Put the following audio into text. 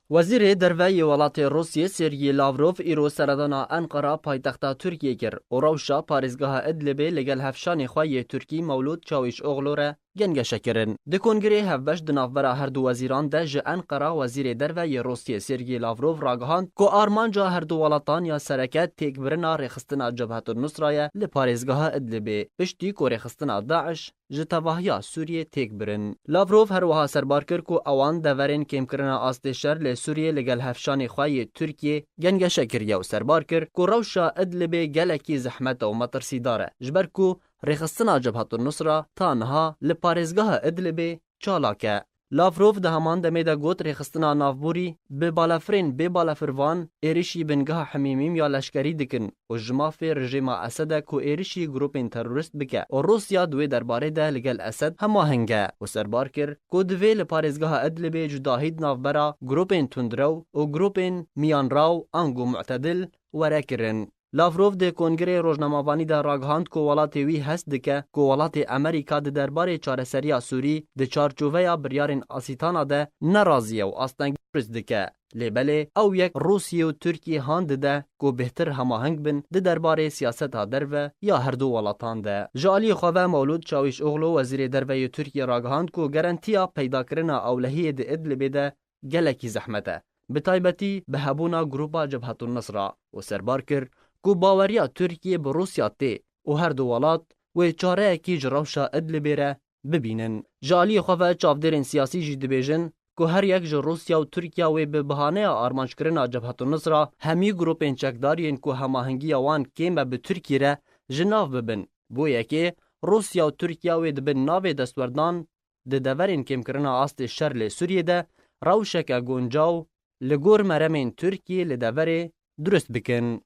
وزیر دروی ولات روسیه سرگی لاوروف ایرو سردانا انقره پایتخت ترکیه کرد و روشا پاریزگاه ادلب لگل هفشان خواه ترکی مولود چاویش اغلو را گنگشه کرن. ده کنگره هفبش دنافورا هر دو وزیران ده جه انقره وزیر دروی روسیه سرگی لاوروف راگهاند که آرمانجا هر دو ولاتان یا سرکت تیک برنا رخستنا جبهة النصرة لپاریزگاه ادلب پشتی که رخستنا داعش جتواهیا سوریه تیک برن. لاوروف هر وها سربار کرد که اوان دورن کم کرنا آست شر لسوریه لگل هفشان خواه ترکیه گنگشه کریه و سربار کرد که روشا ادلب گلکی زحمت و مطرسی داره جبر که رخصتنا جبهة النصرة تانها لپارزگاه ادلب چالاکه. لاوروف ده همان دمه ده گوت رخصتنا نافبوری به بالافرین به بالافروان ایریشی بنگاه حمیمیم یا لشکری دکن و جماف رژیم اسد کو ایریشی گروپین تروریست بکه و روسیا دوی درباره ده لگل اسد هما هنگه و سربار کر کو دوی لپارزگاه ادلب جداهید نافبرا گروپین تندرو و گروپین میانراو انگو معتدل ورکرن. لاوروف ده کنگره روزنامه‌وانی ده راگهاند که ولات وی هست دکه که ولات امریکا ده درباره چارەسەریya سوری ده چارچوبه بریارین آسیتانا ده نرازیه و آستنگ پرس دکه. لیبله او یک روسیه و ترکیه هاند ده که بهتر هماهنگ بن ده درباره سیاست ها دروه یا هر دو ولاتان ده. جالی خواه مولود چاویش اغلو وزیر دروه ترکیه راگهاند که گرانتیا پیدا کرنا اولهیه ده ادلب ده گلکی زحمته. بتایبتی به هبونا گروپا جبهة النصرة و سربار کر کو باوریا ترکیه به روسیا تی و هر دو ولات و چاره کی جروشا ادلب را ببینن. جالی خواه چافدرین سیاسی جی دبیجن که هر یک جر روسیا و ترکیه و به بهانه آرمانج کرنا جبهة النصرة همی گروپین چکدارین که هماهنگی وان کیمه به ترکیه را جناف ببن. بو یکی روسیا و ترکیه و دبن ناو دستوردان ده دورین کم کرنا آست شر لسوریه ده روشک گونجاو لگور مرمین ترکیه لدوره درست بکن.